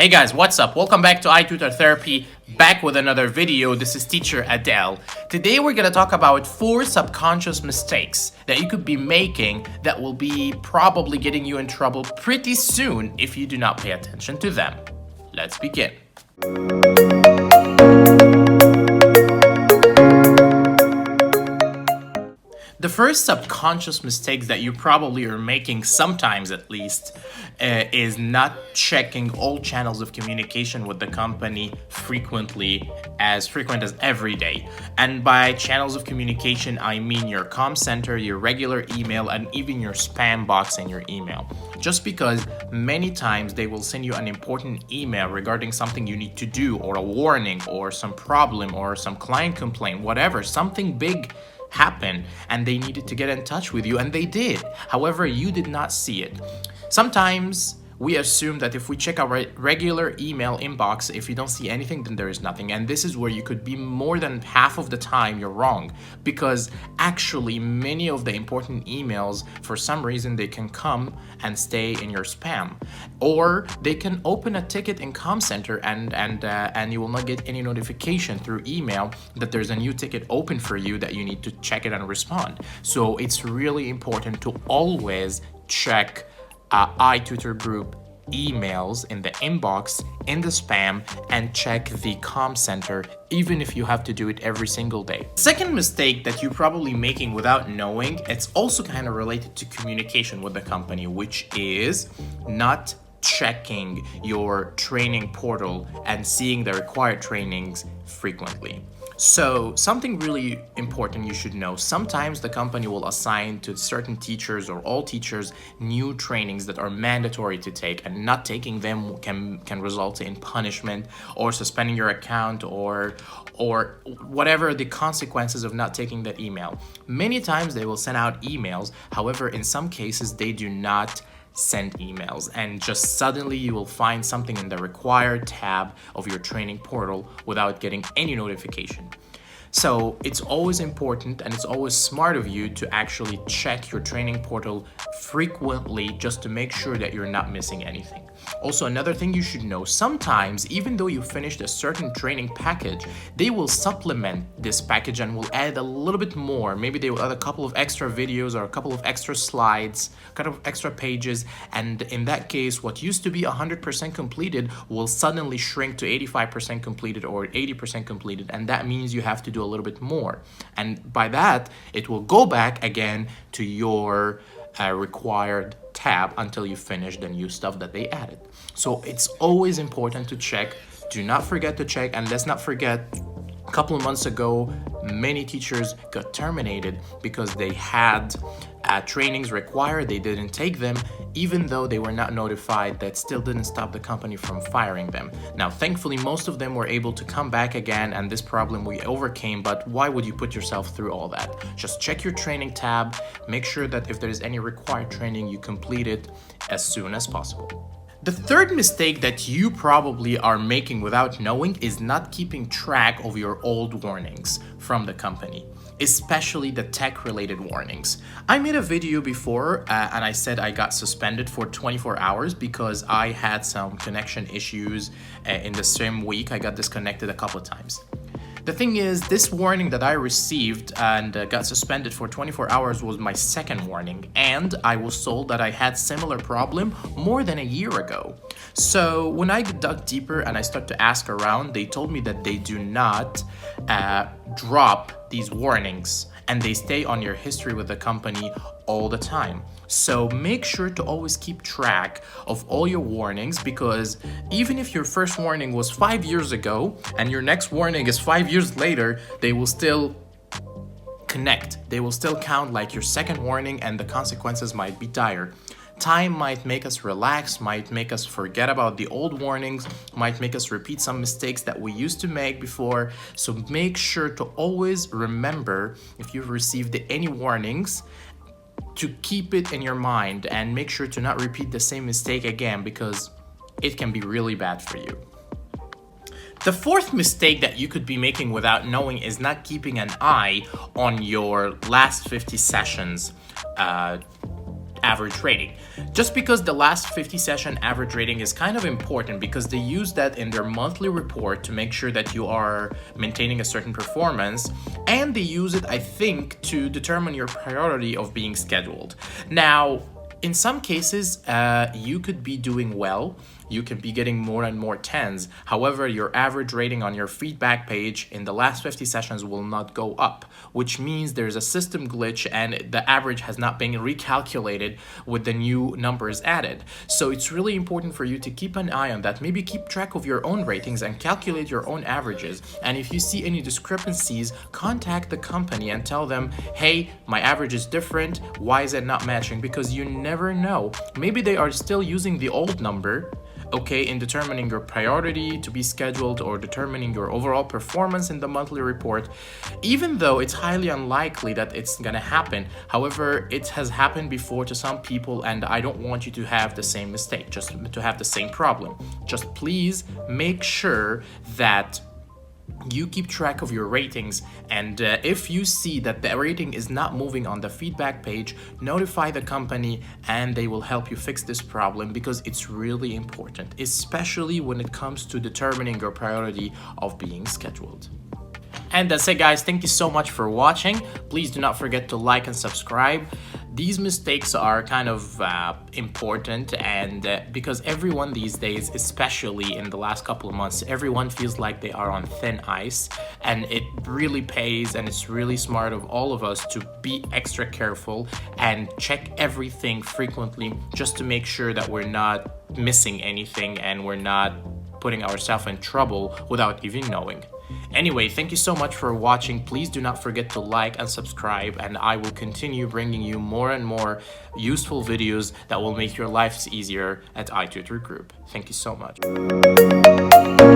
Hey guys, what's up? Welcome back to iTutorTherapy, back with another video. This is teacher Adele. Today we're going to talk about 4 subconscious mistakes that you could be making that will be probably getting you in trouble pretty soon if you do not pay attention to them. Let's begin. The first subconscious mistakes that you probably are making, sometimes at least, is not checking all channels of communication with the company frequent as every day. And by channels of communication, I mean your comm center, your regular email, and even your spam box in your email. Just because many times they will send you an important email regarding something you need to do, or a warning, or some problem, or some client complaint, whatever, something big happened and they needed to get in touch with you, and they did. However, you did not see it. Sometimes we assume that if we check our regular email inbox, if you don't see anything, then there is nothing. And this is where you could be more than half of the time you're wrong, because actually many of the important emails, for some reason, they can come and stay in your spam, or they can open a ticket in comm center and you will not get any notification through email that there's a new ticket open for you that you need to check it and respond. So it's really important to always check iTutorGroup emails in the inbox, in the spam, and check the comm center, even if you have to do it every single day. Second mistake that you're probably making without knowing, it's also kind of related to communication with the company, which is not checking your training portal and seeing the required trainings frequently. So something really important you should know: sometimes the company will assign to certain teachers or all teachers new trainings that are mandatory to take, and not taking them can result in punishment or suspending your account or whatever the consequences of not taking that email. Many times they will send out emails, however in some cases they do not send emails, and just suddenly you will find something in the required tab of your training portal without getting any notification. So it's always important and it's always smart of you to actually check your training portal frequently, just to make sure that you're not missing anything. Also, another thing you should know: sometimes even though you finished a certain training package, they will supplement this package and will add a little bit more. Maybe they will add a couple of extra videos or a couple of extra slides, a couple of extra pages, and in that case what used to be 100% completed will suddenly shrink to 85% completed or 80% completed, and that means you have to do a little bit more, and by that it will go back again to your required tab until you finish the new stuff that they added. So it's always important to check. Do not forget to check. And let's not forget, a couple of months ago many teachers got terminated because they had trainings required, they didn't take them, even though they were not notified. That still didn't stop the company from firing them. Now thankfully most of them were able to come back again, and this problem we overcame, but why would you put yourself through all that? Just check your training tab, make sure that if there is any required training you complete it as soon as possible. The third mistake that you probably are making without knowing is not keeping track of your old warnings from the company, especially the tech-related warnings. I made a video before and I said I got suspended for 24 hours because I had some connection issues in the same week. I got disconnected a couple of times. The thing is, this warning that I received and got suspended for 24 hours was my second warning, and I was told that I had similar problem more than a year ago. So when I dug deeper and I started to ask around, they told me that they do not drop these warnings, and they stay on your history with the company all the time. So make sure to always keep track of all your warnings, because even if your first warning was 5 years ago and your next warning is 5 years later, they will still connect. They will still count like your second warning, and the consequences might be dire. Time might make us relax, might make us forget about the old warnings, might make us repeat some mistakes that we used to make before. So make sure to always remember, if you've received any warnings, to keep it in your mind and make sure to not repeat the same mistake again, because it can be really bad for you. The fourth mistake that you could be making without knowing is not keeping an eye on your last 50 sessions average rating. Just because the last 50 session average rating is kind of important because they use that in their monthly report to make sure that you are maintaining a certain performance, and they use it, I think, to determine your priority of being scheduled. Now, in some cases, you could be doing well. You can be getting more and more 10s. However, your average rating on your feedback page in the last 50 sessions will not go up, which means there's a system glitch and the average has not been recalculated with the new numbers added. So it's really important for you to keep an eye on that. Maybe keep track of your own ratings and calculate your own averages. And if you see any discrepancies, contact the company and tell them, hey, my average is different. Why is it not matching? Because you never know. Maybe they are still using the old number, okay, in determining your priority to be scheduled or determining your overall performance in the monthly report, even though it's highly unlikely that it's gonna happen. However, it has happened before to some people, and I don't want you to have the same mistake, just to have the same problem. Just please make sure that you keep track of your ratings, and if you see that the rating is not moving on the feedback page, notify the company and they will help you fix this problem, because it's really important, especially when it comes to determining your priority of being scheduled. And that's it, guys. Thank you so much for watching. Please do not forget to like and subscribe. These mistakes are kind of important, and because everyone these days, especially in the last couple of months, everyone feels like they are on thin ice, and it really pays and it's really smart of all of us to be extra careful and check everything frequently, just to make sure that we're not missing anything and we're not putting ourselves in trouble without even knowing. Anyway, thank you so much for watching. Please do not forget to like and subscribe, and I will continue bringing you more and more useful videos that will make your lives easier at iTutorGroup. Thank you so much.